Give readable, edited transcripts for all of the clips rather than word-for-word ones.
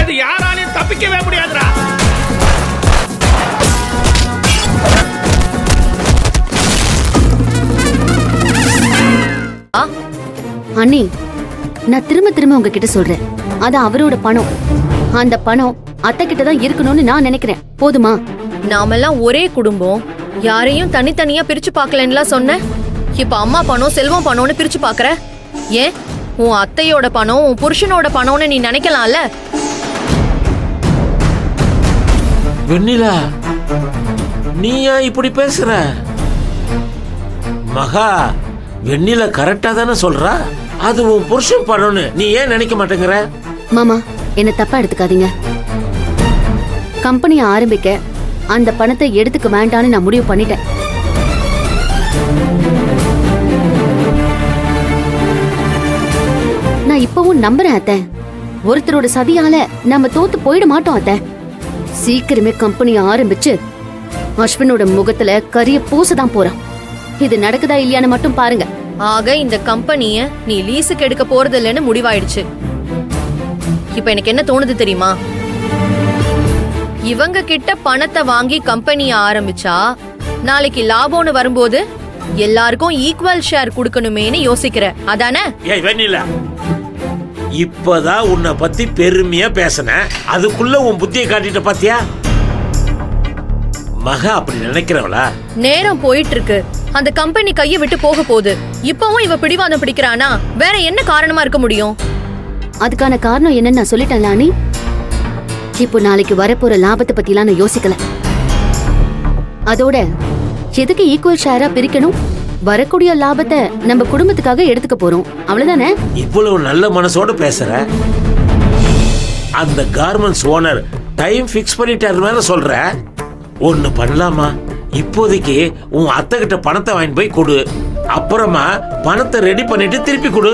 இருந்து யாராலையும் தப்பிக்கவே முடியாதுடா. அண்ணி, நான் திரும்ப திரும்ப உங்ககிட்ட சொல்றேன், அது அவரோட பணம். அந்த பணம் அத்தை கிட்ட தான் இருக்கணும்னு நான் நினைக்கிறேன். போதுமா? நாமெல்லாம் ஒரே குடும்பம், யாரையும் தனித்தனியா பிரிச்சு பாக்கலன்னுலாம் சொன்ன. இப்ப அம்மா பணம் செல்வம் பணம்னு பிரிச்சு பாக்குற. ஏன் உன் அத்தையோட பணம் உன் புருஷனோட பணம்னு நீ நினைக்கலாம்ல? வெண்ணிலா, நீ ஏன் இப்படி பேசுற? மகா, வெண்ணிலா கரெக்டா தானே சொல்றா? அது உன் புருஷன் பணம்னு நீ ஏன் நினைக்க மாட்டேங்கிற? மாமா, என்ன தப்பா எடுத்துக்காதீங்க. கம்பெனியை ஆரம்பிக்க அந்த பணத்தை எடுத்துக்க வேண்டான்னு நான் முடிவு பண்ணிட்டேன். நான் இப்பவும் நம்புறேன் அத்தை. ஒருத்தரோட சதியால நம்ம தோத்து போயிட மாட்டோம் அத்தை. சீக்கிரமே கம்பெனியை ஆரம்பிச்சு அஸ்வினோட முகத்துல கரிய பூசதான் போறான். இது நடக்குதா இல்லையான்னு மட்டும் பாருங்க. ஆக இந்த கம்பெனிய நீ லீஸுக்கு எடுக்க போறது இல்லைன்னு முடிவாயிடுச்சு. இப்ப எனக்கு என்ன தோணுது தெரியுமா? இவங்க கிட்ட பணத்தை வாங்கி கம்பெனிய ஆரம்பிச்சா நாளைக்கு லாபம்னு வரும்போது எல்லாருக்கும் ஈக்குவல் ஷேர் கொடுக்கணுமேனு யோசிக்கிற, அதானே? ஏய் வெண்ணிலா, இப்பதான் உன்னை பத்தி பெருமையா பேசின, அதுக்குள்ள உன் புத்தியை காட்டிட்ட பாத்தியா? மகா அப்படி நினைக்கிறவளா? நேரம் போயிட்டு இருக்கு, அந்த கம்பெனி கையை விட்டு போக போகுது. இப்பவும் இவ பிடிவாதம் பிடிக்கிறானா? வேற என்ன காரணமா இருக்க முடியும்? அதுக்கான காரணம் என்னன்னு நான் சொல்லிட்டேன் அண்ணி. இப்போ நாளைக்கு வரப்போற லாபத்தை பத்திலாம் நான் யோசிக்கல. அதோட எதுக்கு ஈக்குவல் ஷேரா பிரிக்கணும்? வரக்கூடிய லாபத்தை நம்ம குடும்பத்துக்காக எடுத்துக்க போறோம், அவ்வளவுதானே? இவ்வளவு நல்ல மனசோட பேசுற. அந்த கார்மெண்ட்ஸ் ஓனர் டைம் பிக்ஸ் பண்ணிட்டாரு சொல்ற. ஒண்ணு பண்ணலாமா? இப்போதைக்கு உன் அத்தை கிட்ட பணத்தை வாங்கி போய் கொடு, அப்புறமா பணத்தை ரெடி பண்ணிட்டு திருப்பி கொடு.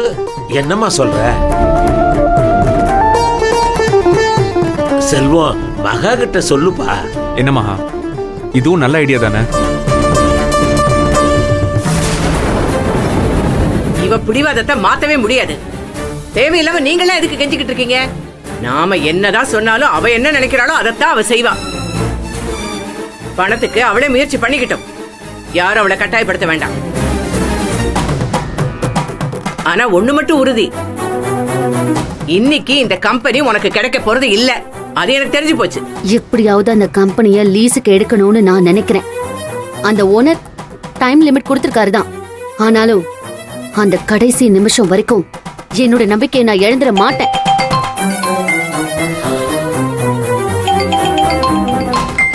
என்னம்மா சொல்ற? செல்வம், மகா கிட்ட சொல்லுப்பா. என்ன மகா, இதுவும் நல்ல ஐடியா தானே? இவ பிடிவாதத்தை மாத்தவே முடியாது. தேவையில்லாம நீங்களே எதுக்கு கெஞ்சிக்கிட்டு இருக்கீங்க? நாம என்னதான் சொன்னாலும் அவ என்ன நினைக்கிறாளோ அதைத்தான் அவ செய்வா. பணத்துக்கு அவளே முயற்சி பண்ணிக்கிட்டோம், யாரும் அவளை கட்டாயப்படுத்த வேண்டாம். ஆனா ஒண்ணு மட்டும் உறுதி, இன்னைக்கு இந்த கம்பெனி உனக்கு கிடைக்க போறது இல்ல, அது எனக்கு தெரிஞ்சு போச்சு. எப்படியாவது அந்த கம்பெனியை லீஸுக்கு எடுக்கணும்னு நான் நினைக்கிறேன். அந்த ஓனர் டைம் லிமிட் கொடுத்திருக்காரு தான். ஆனாலும் அந்த கடைசி நிமிஷம் வரைக்கும் என்னோட நம்பிக்கையை நான் இழந்துட மாட்டேன்.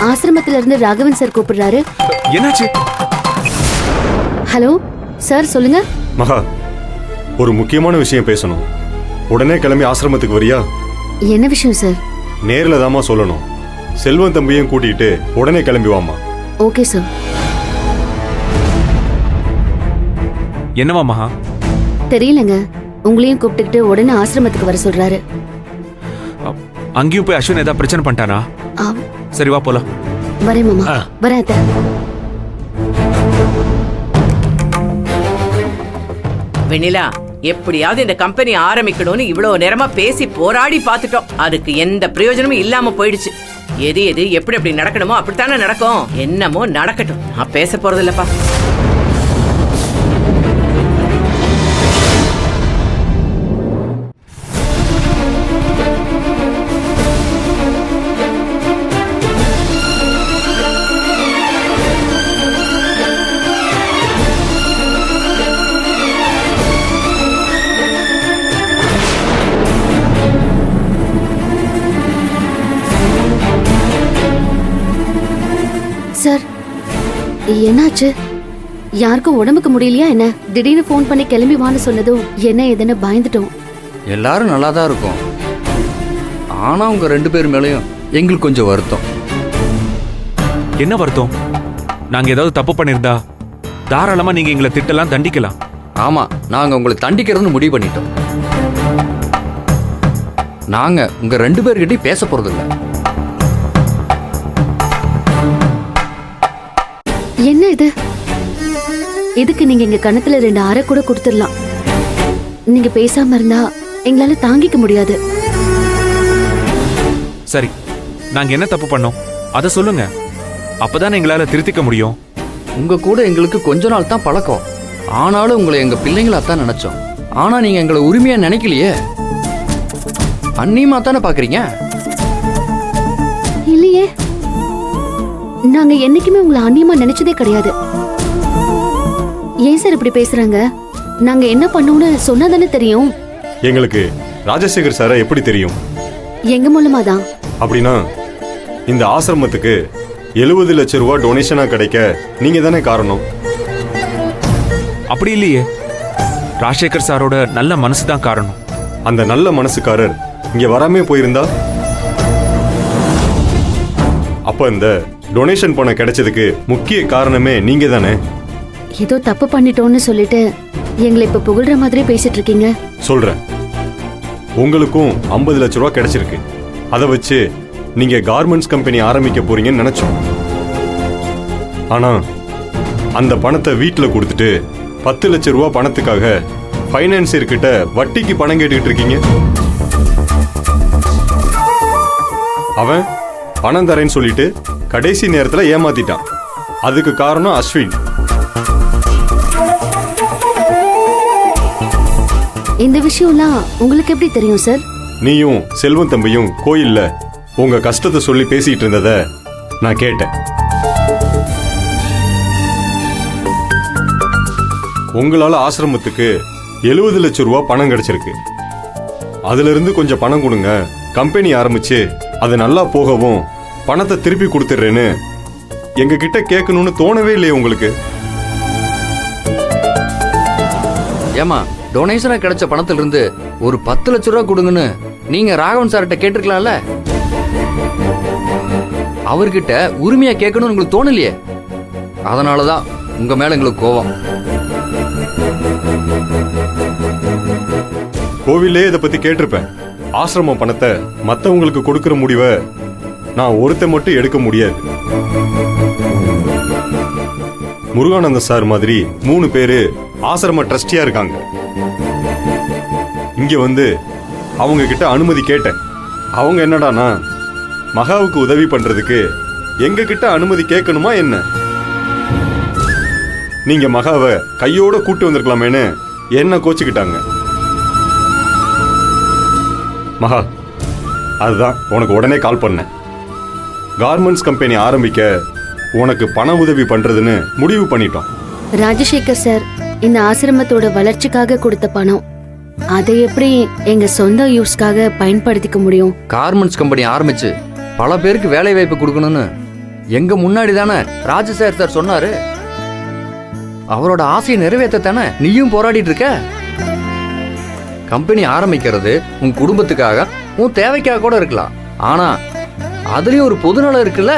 ஆசிரமத்துல இருந்து ராகவன் சார் கூப்பிடுறாரு. என்னாச்சு? ஹலோ சார், சொல்லுங்க. மகா, ஒரு முக்கியமான விஷயம் பேசணும். உடனே கிளம்பி ஆசிரமத்துக்கு வரியா? என்ன விஷயம் சார்? நேரில் தாமா சொல்லணும். செல்வன் தம்பியும் கூட்டிட்டு உடனே கிளம்பி வாமா. Okay sir. என்னவா மகா? தெரியலங்க, உங்களையும் கூப்பிட்டுக்கிட்டு உடனே ஆசிரமத்துக்கு வர சொல்றாரு. அங்கேயும் போய் அஸ்வின் ஏதாவது பிரச்சனை பண்ணிட்டானா? சரி வா போலாம். வரேன் மாமா, வரேன் அத்தை. வெண்ணிலா, எப்படியாவது இந்த கம்பெனி ஆரம்பிக்கணும்னு இவ்வளவு நேரமா பேசி போராடி பார்த்துட்டோம். அதுக்கு எந்த பிரயோஜனமும் இல்லாம போயிடுச்சு. எது எது எப்படி எப்படி நடக்கணுமோ அப்படித்தானே நடக்கும். என்னமோ நடக்கட்டும், நான் பேச போறது இல்லப்பா. சார், என்னாச்சு? யாருக்கும் உடம்புக்கு முடியலையா என்ன? திடீர்னு போன் பண்ணி கிளம்பி வான்னு சொன்னதும் என்ன ஏதுன்னு பயந்துட்டோம். எல்லாரும் நல்லா தான் இருக்கும், ஆனா உங்க 2 பேர் மேலயும் எங்களுக்கு கொஞ்சம் வருத்தம். என்ன வருத்தம்? நாங்க ஏதாவது தப்பு பண்ணிருந்தா தாராளமா நீங்க எங்களை திட்டலாம், தண்டிக்கலாம். ஆமா, நாங்க உங்களை தண்டிக்கிறதுன்னு முடிவு பண்ணிட்டோம். நாங்க உங்க 2 பேர்கிட்டயும் பேச போறது இல்ல. என்ன இது? இதுக்கு நீங்க எங்க கணத்துல 2 அறை கூட கொடுத்துடலாம். நீங்க பேசாம இருந்தா எங்களால தாங்கிக்க முடியாது. சரி, நாங்க என்ன தப்பு பண்ணோம் அதை சொல்லுங்க. அப்பதானே எங்களால திருத்திக்க முடியும். உங்க கூட எங்களுக்கு கொஞ்ச நாள் தான் பழக்கம். ஆனாலும் உங்களை எங்க பிள்ளைங்களா தான் நினைச்சோம். ஆனா நீங்க எங்களை உரிமையா நினைக்கலையே. அந்நியமா தானே பாக்குறீங்க. இல்லையே, நாங்க என்னைக்குமே உங்களை அந்நியமா நினைச்சதே கிடையாது. ஏன் சார் இப்படி பேசுறாங்க? நாங்க என்ன பண்ணோம்னு சொன்னா தானே தெரியும். எங்களுக்கு ராஜசேகர் சாரை எப்படி தெரியும்? எங்க மூலமா தான். அப்படின்னா இந்த ஆசிரமத்துக்கு 70 லட்சம் ரூபாய் டொனேஷனா கிடைக்க நீங்க தானே காரணம். அப்படி இல்லையே, ராஜசேகர் சாரோட நல்ல மனசு தான் காரணம். அந்த நல்ல மனசுக்காரர் இங்க வராமே போயிருந்தா அப்ப இந்த டொனேஷன் பணம் கிடைச்சதுக்கு முக்கிய காரணமே நீங்க தானே. ஏதோ தப்பு பண்ணிட்டோம்னு சொல்லிட்டு எங்களை இப்ப புகழ்ற மாதிரி பேசிட்டு இருக்கீங்க. சொல்றேன், உங்களுக்கும் 50 லட்சம் ரூபாய் கிடைச்சிருக்கு. அதை வச்சு நீங்க கார்மெண்ட்ஸ் கம்பெனி ஆரம்பிக்க போறீங்கன்னு நினைச்சோம். ஆனா அந்த பணத்தை வீட்டுல கொடுத்துட்டு 10 லட்சம் ரூபாய் பணத்துக்காக பைனான்சியர் கிட்ட வட்டிக்கு பணம் கேட்டுக்கிட்டு இருக்கீங்க. அவன் பணம் தரேன்னு சொல்லிட்டு கடைசி நேரத்துல ஏமாத்திட்டான். அதுக்கு காரணம் அஸ்வின். இந்த விஷயம்லாம் உங்களுக்கு எப்படி தெரியும் சார்? நீயும் செல்வம் தம்பியும் கோயில்ல உங்க கஷ்டத்தை சொல்லி பேசிட்டு இருந்தத நான் கேட்டேன். உங்களால ஆசிரமத்துக்கு 70 லட்சம் ரூபாய் பணம் கிடைச்சிருக்கு. அதுல இருந்து கொஞ்சம் பணம் கொடுங்க, கம்பெனி ஆரம்பிச்சு அது நல்லா போகவும் பணத்தை திருப்பி கொடுத்துடுறேன்னு எங்க கிட்ட கேட்கணும்னு தோணவே இல்லையே உங்களுக்கு? ஏமா, டொனேஷனா கிடைச்ச பணத்துல இருந்து ஒரு 10 லட்சம் ரூபாய் கொடுங்கன்னு நீங்க ராகவன் சார்கிட்ட கேட்டிருக்கலாம்ல. அவர்கிட்ட உரிமையா கேட்கணும்னு உங்களுக்கு தோணலையே. அதனாலதான் உங்க மேல எங்களுக்கு கோவம். கோவிலே இதை பத்தி கேட்டிருப்பேன். ஆசிரம பணத்தை மத்தவங்களுக்கு கொடுக்கிற முடிவை நான் ஒருத்த மட்டும் எடுக்க முடியாது. முருகானந்த சார் மாதிரி 3 பேரு ஆசிரம ட்ரஸ்டியா இருக்காங்க. இங்க வந்து அவங்க கிட்ட அனுமதி கேட்டேன். அவங்க என்னடானா, மகாவுக்கு உதவி பண்றதுக்கு எங்க கிட்ட அனுமதி கேட்கணுமா என்ன? நீங்க மகாவை கையோட கூட்டு வந்திருக்கலாமேன்னு என்ன கோச்சுக்கிட்டாங்க. மகா, அதுதான் உனக்கு உடனே கால் பண்ணேன். கார்மெண்ட்ஸ் கம்பெனி ஆரம்பிக்க உனக்கு பண உதவி பண்றதுன்னு முடிவு பண்ணிட்டோம். ராஜசேகர் சார் இந்த ஆசிரமத்தோட வளர்ச்சிக்காக கொடுத்த பணம், அதை எப்படி எங்க சொந்த யூஸ்க்காக பயன்படுத்திக்க முடியும்? கார்மெண்ட்ஸ் கம்பெனி ஆரம்பிச்சு பல பேருக்கு வேலை வாய்ப்பு கொடுக்கணும்னு எங்க முன்னாடி தானே ராஜசேகர் சார் சொன்னாரு. அவரோட ஆசையை நிறைவேற்ற தானே நீயும் போராடிட்டு இருக்க. கம்பெனி ஆரம்பிக்கிறது உன் குடும்பத்துக்காக, உன் தேவைக்காக கூட இருக்கலாம். ஆனா அதுலயும் ஒரு பொதுநலம் இருக்குல்ல.